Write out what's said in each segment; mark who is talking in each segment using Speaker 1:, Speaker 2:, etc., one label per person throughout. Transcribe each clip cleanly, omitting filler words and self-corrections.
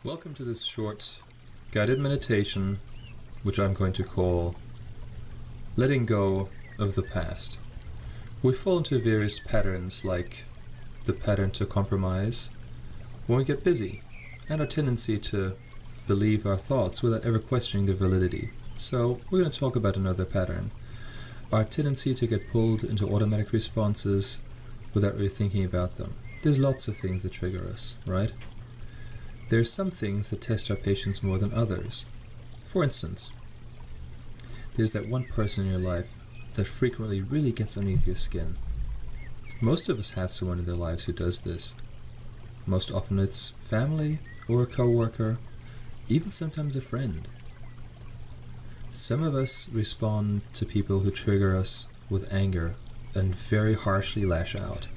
Speaker 1: Welcome to this short guided meditation, which I'm going to call Letting Go of the Past. We fall into various patterns, like the pattern to compromise when we get busy, and our tendency to believe our thoughts without ever questioning their validity. So we're going to talk about another pattern, our tendency to get pulled into automatic responses without really thinking about them. There's lots of things that trigger us, right? There are some things that test our patience more than others. For instance, there's that one person in your life that frequently really gets underneath your skin. Most of us have someone in their lives who does this. Most often it's family or a coworker, even sometimes a friend. Some of us respond to people who trigger us with anger and very harshly lash out.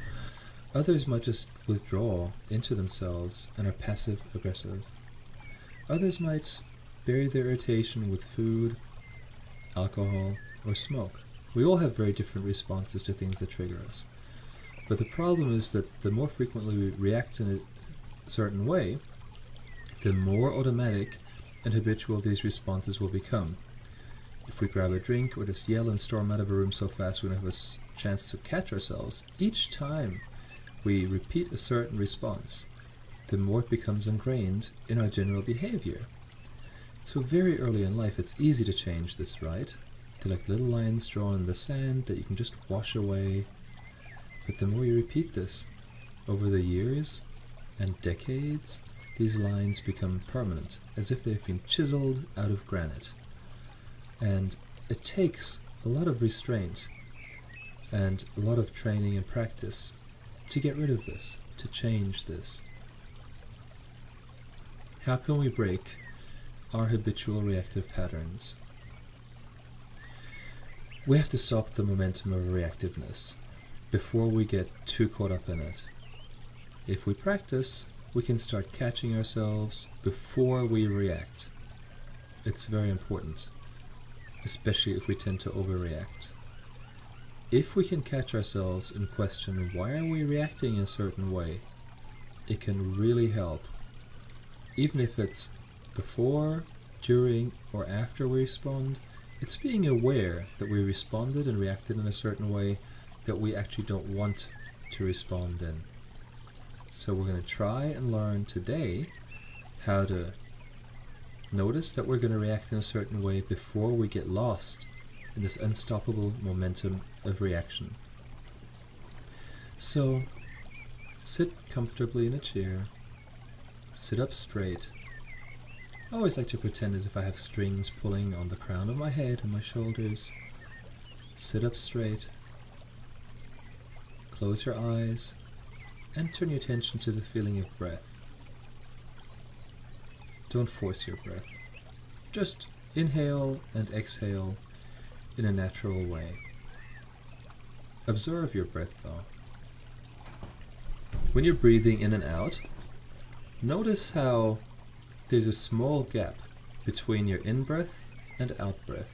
Speaker 1: Others might just withdraw into themselves and are passive-aggressive. Others might bury their irritation with food, alcohol, or smoke. We all have very different responses to things that trigger us. But the problem is that the more frequently we react in a certain way, the more automatic and habitual these responses will become. If we grab a drink or just yell and storm out of a room so fast we don't have a chance to catch ourselves, each time we repeat a certain response, the more it becomes ingrained in our general behavior. So very early in life, it's easy to change this, right? They're like little lines drawn in the sand that you can just wash away. But the more you repeat this, over the years and decades, these lines become permanent, as if they've been chiseled out of granite. And it takes a lot of restraint and a lot of training and practice to get rid of this, to change this. How can we break our habitual reactive patterns? We have to stop the momentum of reactiveness before we get too caught up in it. If we practice, we can start catching ourselves before we react. It's very important, especially if we tend to overreact. If we can catch ourselves and question why are we reacting in a certain way, it can really help. Even if it's before, during, or after we respond, it's being aware that we responded and reacted in a certain way that we actually don't want to respond in. So we're going to try and learn today how to notice that we're going to react in a certain way before we get lost in this unstoppable momentum of reaction. So, sit comfortably in a chair, sit up straight. I always like to pretend as if I have strings pulling on the crown of my head and my shoulders. Sit up straight, close your eyes, and turn your attention to the feeling of breath. Don't force your breath. Just inhale and exhale in a natural way. Observe your breath though. When you're breathing in and out, notice how there's a small gap between your in-breath and out-breath.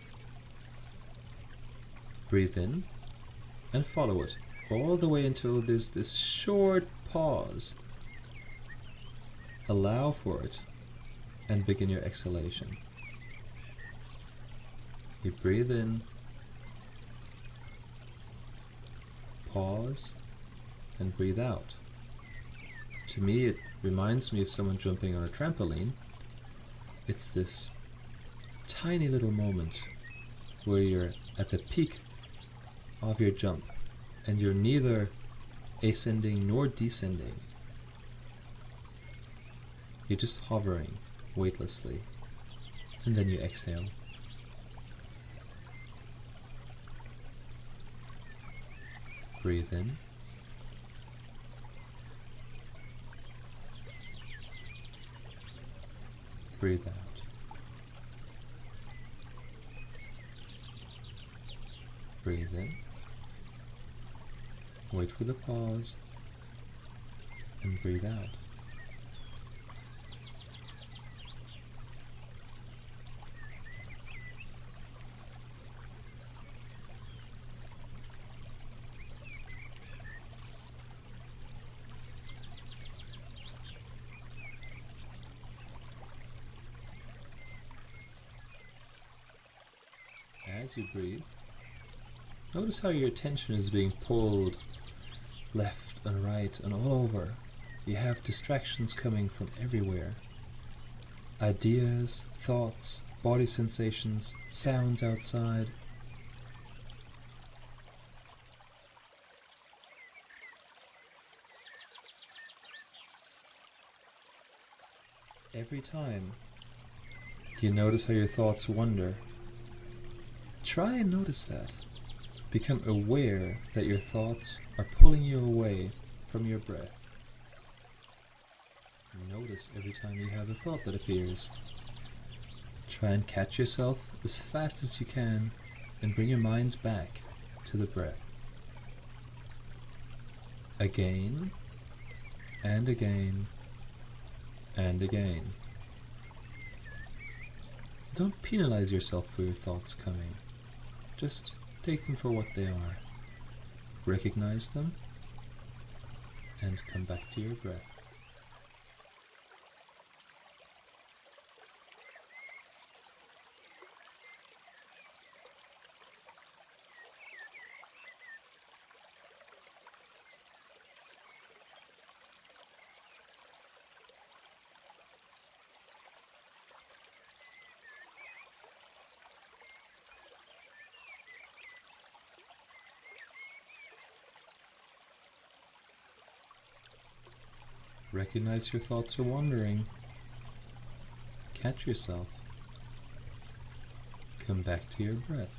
Speaker 1: Breathe in and follow it all the way until there's this short pause. Allow for it and begin your exhalation. You breathe in, pause, and breathe out. To me, it reminds me of someone jumping on a trampoline. It's this tiny little moment where you're at the peak of your jump and you're neither ascending nor descending. You're just hovering weightlessly, and then you exhale. Breathe in. Breathe out. Breathe in. Wait for the pause. And breathe out. as you breathe, notice how your attention is being pulled left and right and all over. You have distractions coming from everywhere. Ideas, thoughts, body sensations, sounds outside. Every time you notice how your thoughts wander, try and notice that. Become aware that your thoughts are pulling you away from your breath. Notice every time you have a thought that appears. Try and catch yourself as fast as you can and bring your mind back to the breath. Again and again and again. Don't penalize yourself for your thoughts coming. Just take them for what they are. Recognize them and come back to your breath. Recognize your thoughts are wandering. Catch yourself. Come back to your breath.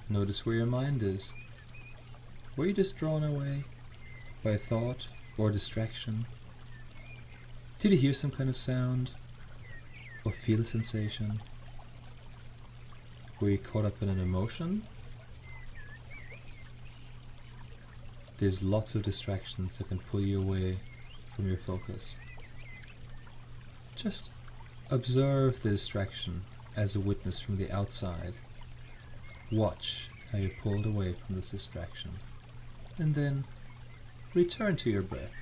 Speaker 1: Notice where your mind is. Were you just drawn away by a thought or distraction? Did you hear some kind of sound or feel a sensation? Were you caught up in an emotion? There's lots of distractions that can pull you away from your focus. Just observe the distraction as a witness from the outside. Watch how you're pulled away from this distraction, and then return to your breath.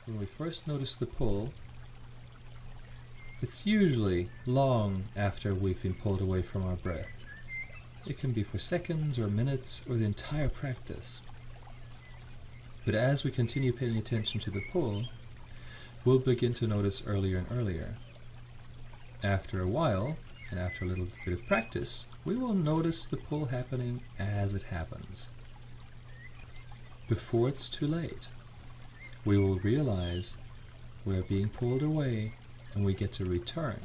Speaker 1: When we first notice the pull, it's usually long after we've been pulled away from our breath. It can be for seconds or minutes or the entire practice. But as we continue paying attention to the pull, we'll begin to notice earlier and earlier. After a while, and after a little bit of practice, we will notice the pull happening as it happens. Before it's too late, we will realize we're being pulled away and we get to return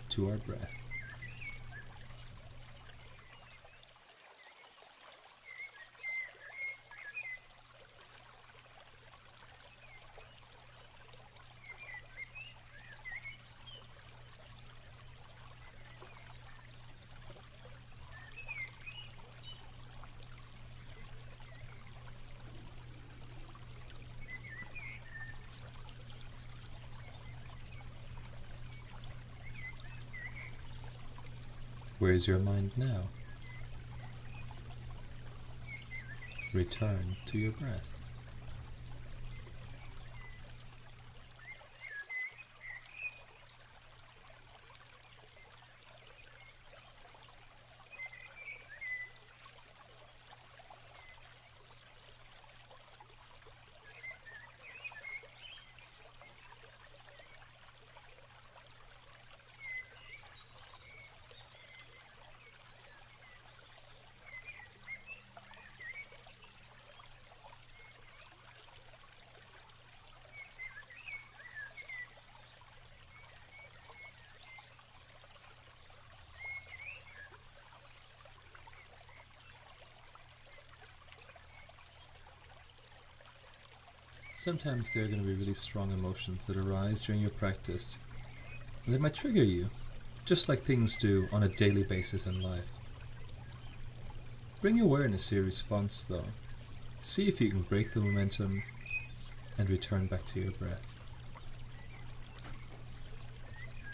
Speaker 1: to our breath. Where is your mind now? Return to your breath. Sometimes there are going to be really strong emotions that arise during your practice, and they might trigger you, just like things do on a daily basis in life. Bring awareness to your response though. See if you can break the momentum and return back to your breath.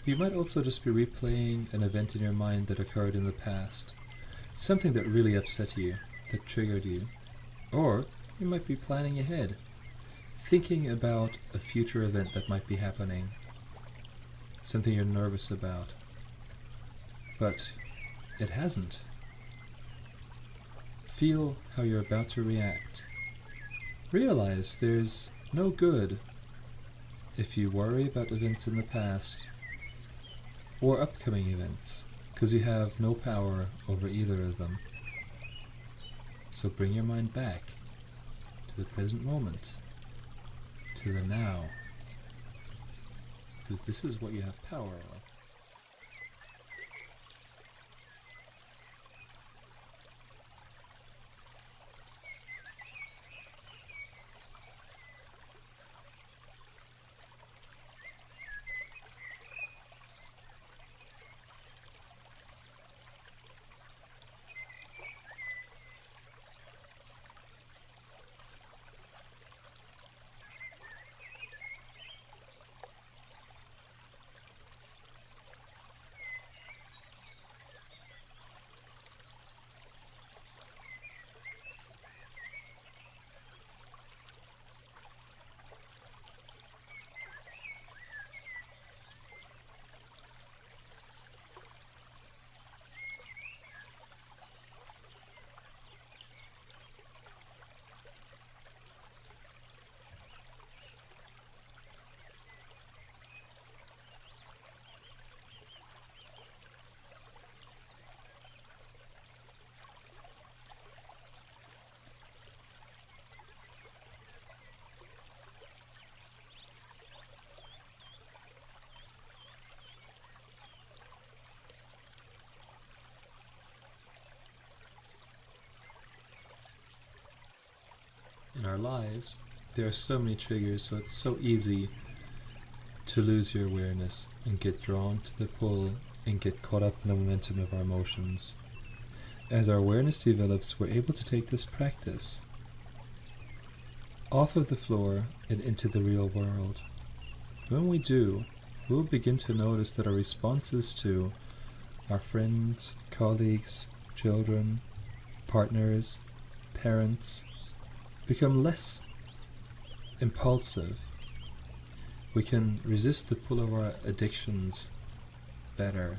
Speaker 1: You might also just be replaying an event in your mind that occurred in the past, something that really upset you, that triggered you. Or you might be planning ahead, thinking about a future event that might be happening, something you're nervous about, but it hasn't. Feel how you're about to react. Realize there's no good if you worry about events in the past or upcoming events, because you have no power over either of them. So bring your mind back to the present moment, to the now, because this is what you have power of. In our lives, there are so many triggers, so it's so easy to lose your awareness and get drawn to the pull and get caught up in the momentum of our emotions. As our awareness develops, we're able to take this practice off of the floor and into the real world. When we do, we'll begin to notice that our responses to our friends, colleagues, children, partners, parents become less impulsive. We can resist the pull of our addictions better.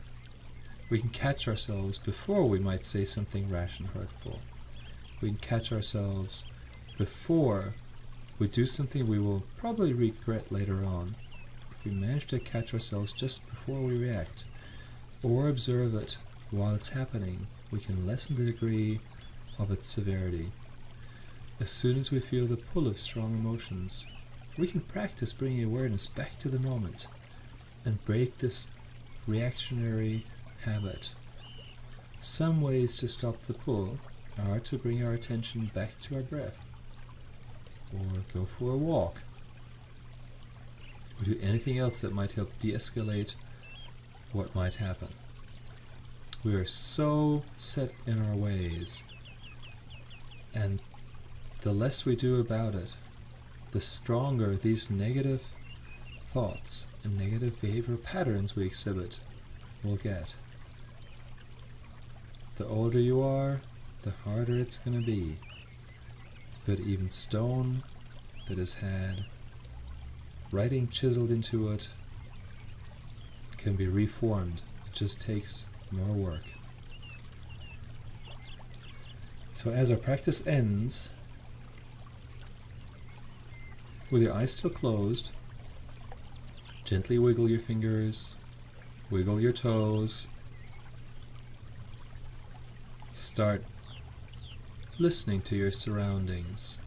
Speaker 1: We can catch ourselves before we might say something rash and hurtful. We can catch ourselves before we do something we will probably regret later on. If we manage to catch ourselves just before we react, or observe it while it's happening, we can lessen the degree of its severity. As soon as we feel the pull of strong emotions, we can practice bringing awareness back to the moment and break this reactionary habit. Some ways to stop the pull are to bring our attention back to our breath, or go for a walk, or do anything else that might help de-escalate what might happen. We are so set in our ways, and the less we do about it, the stronger these negative thoughts and negative behavioral patterns we exhibit will get. The older you are, the harder it's going to be. But even stone that has had writing chiseled into it can be reformed. It just takes more work. So as our practice ends, with your eyes still closed, gently wiggle your fingers, wiggle your toes. Start listening to your surroundings,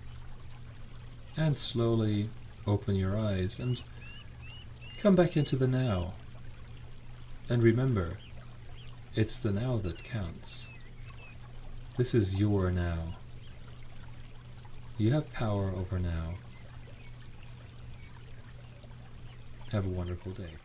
Speaker 1: and slowly open your eyes and come back into the now. And remember, it's the now that counts. This is your now. You have power over now. Have a wonderful day.